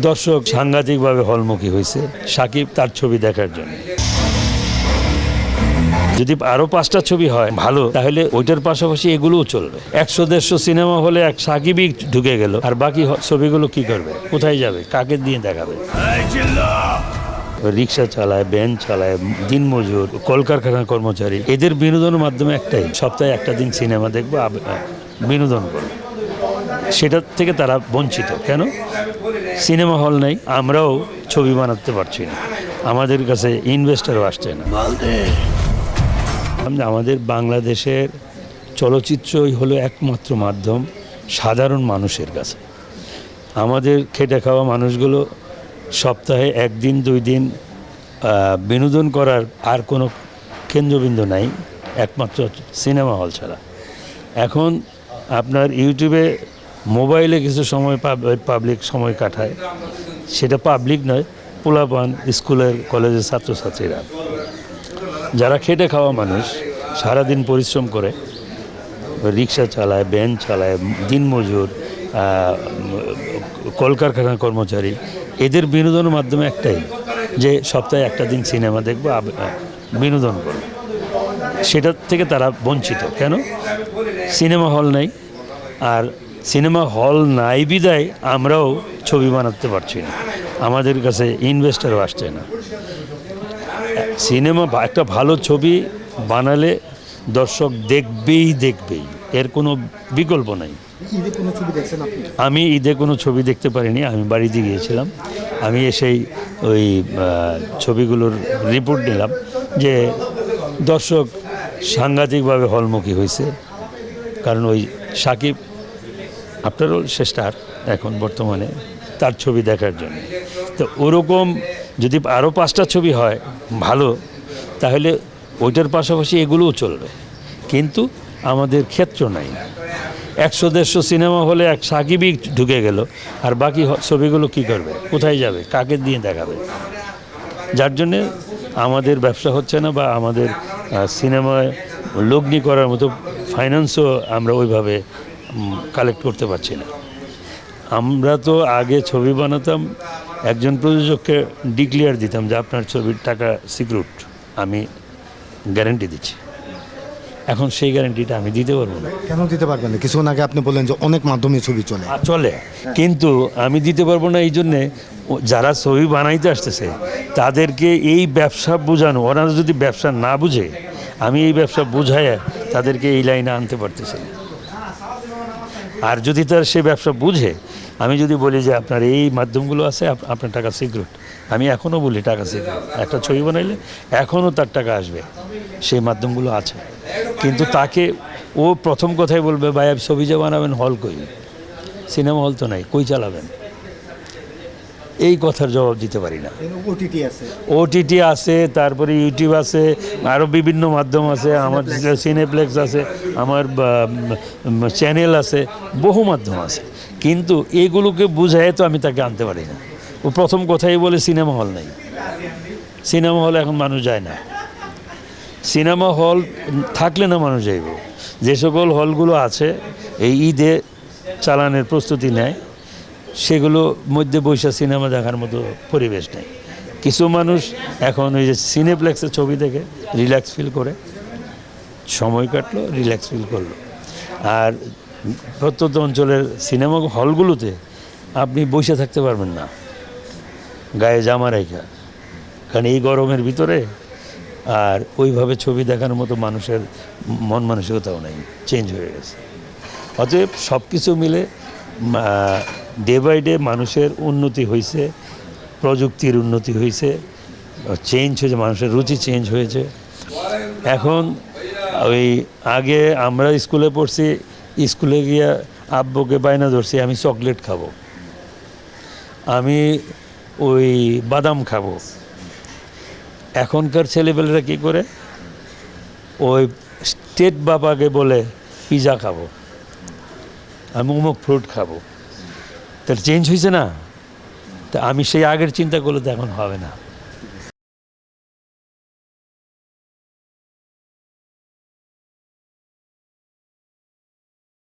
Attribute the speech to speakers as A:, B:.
A: দর্শক সাংঘাতিকভাবে হলমুখী হয়েছে সাকিব তার ছবি দেখার জন্য। যদি আরো 5টা ছবি হয় ভালো, তাহলে ওইটার পাশাপাশি এগুলোও চলবে। 100-150 সিনেমা হলে এক সাকিবই ঢুকে গেল, আর বাকি ছবিগুলো কি করবে, কোথায় যাবে, কাকে দিয়ে দেখাবে? রিক্সা চালায়, ভ্যান চালায়, দিনমজুর, কলকারখানার কর্মচারী, এদের বিনোদনের মাধ্যমে একটাই, সপ্তাহে একটা দিন সিনেমা দেখবো, বিনোদন করবো। সেটার থেকে তারা বঞ্চিত। কেন? সিনেমা হল নেই, আমরাও ছবি বানাতে পারছি না, আমাদের কাছে ইনভেস্টারও আসছে না। আমাদের বাংলাদেশের চলচ্চিত্রই হলো একমাত্র মাধ্যম সাধারণ মানুষের কাছে। আমাদের খেটে খাওয়া মানুষগুলো সপ্তাহে 1 দিন 2 দিন বিনোদন করার আর কোনো কেন্দ্রবিন্দু নাই, একমাত্র সিনেমা হল ছাড়া। এখন আপনার ইউটিউবে, মোবাইলে কিছু সময় পাবলিক সময় কাটায়, সেটা পাবলিক নয়, পোলাপান, স্কুলের কলেজের ছাত্রছাত্রীরা, যারা খেটে খাওয়া মানুষ, সারাদিন পরিশ্রম করে, রিক্সা চালায়, ভ্যান চালায়, দিনমজুর, কলকারখানার কর্মচারী, এদের বিনোদনের মাধ্যমে একটাই, যে সপ্তাহে একটা দিন সিনেমা দেখবো, বিনোদন করবো। সেটার থেকে তারা বঞ্চিত। কেন? সিনেমা হল নেই, আর সিনেমা হল নাই বিদায় আমরাও ছবি বানাতে পারছি না, আমাদের কাছে ইনভেস্টারও আসছে না। সিনেমা, একটা ভালো ছবি বানালে দর্শক দেখবেই, এর কোনো বিকল্প নাই। আমি ঈদে কোনো ছবি দেখতে পারিনি, আমি বাড়িতে গিয়েছিলাম। আমি এসেই ওই ছবিগুলোর রিপোর্ট নিলাম যে দর্শক সাংঘাতিকভাবে হলমুখী হয়েছে, কারণ ওই সাকিব আফটার অল সে স্টার এখন বর্তমানে, তার ছবি দেখার জন্য। তো ওরকম যদি আরও 5টা ছবি হয় ভালো, তাহলে ওইটার পাশাপাশি এগুলোও চলবে, কিন্তু আমাদের ক্ষেত্র নাই। 100-150 সিনেমা হলে এক সাকিবই ঢুকে গেল, আর বাকি ছবিগুলো কি করবে, কোথায় যাবে, কাকে দিয়ে দেখাবে? যার জন্যে আমাদের ব্যবসা হচ্ছে না, বা আমাদের সিনেমায় লগ্নি করার মতো ফাইন্যান্সও আমরা ওইভাবে কালেক্ট করতে পারছি না। আমরা তো আগে ছবি বানাতাম, একজন প্রযোজককে ডিক্লেয়ার দিতাম যে আপনার ছবির টাকা সিকিউরড, আমি গ্যারান্টি দিচ্ছি। এখন সেই গ্যারান্টিটা আমি দিতে পারবো না।
B: কেন দিতে পারবেন না? কিছুক্ষণ আগে আপনি বললেন যে অনেক মাধ্যমে ছবি চলে,
A: কিন্তু আমি দিতে পারবো না। এই জন্যে যারা ছবি বানাইতে আসতেছে তাদেরকে এই ব্যবসা বোঝানো, ওরা যদি ব্যবসা না বুঝে, আমি এই ব্যবসা বুঝাই তাদেরকে এই লাইনে আনতে পারতেছি না। আর যদি তার সে ব্যবসা বুঝে, আমি যদি বলি যে আপনার এই মাধ্যমগুলো আছে, আপনার টাকা সিকিউরড, আমি এখনও বলি টাকা সিকিউরড, একটা ছবি বানাইলে এখনও তার টাকা আসবে, সেই মাধ্যমগুলো আছে। কিন্তু তাকে ও প্রথম কথাই বলবে, ভাই ছবি যে বানাবেন হল কই, সিনেমা হল তো নাই, কই চালাবেন? এই কথার জবাব দিতে পারি না। ওটিটি আছে, তারপরে ইউটিউব আছে, আরও বিভিন্ন মাধ্যম আছে, আমার সিনেপ্লেক্স আছে, আমার চ্যানেল আছে, বহু মাধ্যম আছে, কিন্তু এগুলোকে বুঝায় তো আমি তাকে আনতে পারি না। ও প্রথম কথাই বলে সিনেমা হল নেই, সিনেমা হলে এখন মানুষ যায় না। সিনেমা হল থাকলে না মানুষ যাইব। যে সকল হলগুলো আছে এই ঈদে চালানের প্রস্তুতি নেয়, সেগুলো মধ্যে বৈশা সিনেমা দেখার মতো পরিবেশ নেই। কিছু মানুষ এখন ওই যে সিনেপ্লেক্সে ছবি দেখে রিল্যাক্স ফিল করে, সময় কাটলো, রিল্যাক্স ফিল করলো। আর প্রত্যন্ত অঞ্চলের সিনেমা হলগুলোতে আপনি বসে থাকতে পারবেন না গায়ে জামা রেখা, কারণ এই গরমের ভিতরে আর ওইভাবে ছবি দেখার মতো মানুষের মন মানসিকতাও নেই, চেঞ্জ হয়ে গেছে। অতএব সব কিছু মিলে ডে বাই ডে মানুষের উন্নতি হয়েছে, প্রযুক্তির উন্নতি হয়েছে, চেঞ্জ হয়েছে, মানুষের রুচি চেঞ্জ হয়েছে। এখন ওই আগে আমরা স্কুলে পড়ছি, স্কুলে গিয়ে আব্বুকে বায়না ধরছি আমি চকলেট খাবো, আমি ওই বাদাম খাবো। এখনকার ছেলেপেলেরা কী করে, ওই স্টেট বাবাকে বলে পিজা খাবো, আমি অমুক ফ্রুট খাবো। তাহলে চেঞ্জ হয়েছে না? তা আমি সেই আগের চিন্তা করলে তো এখন হবে না।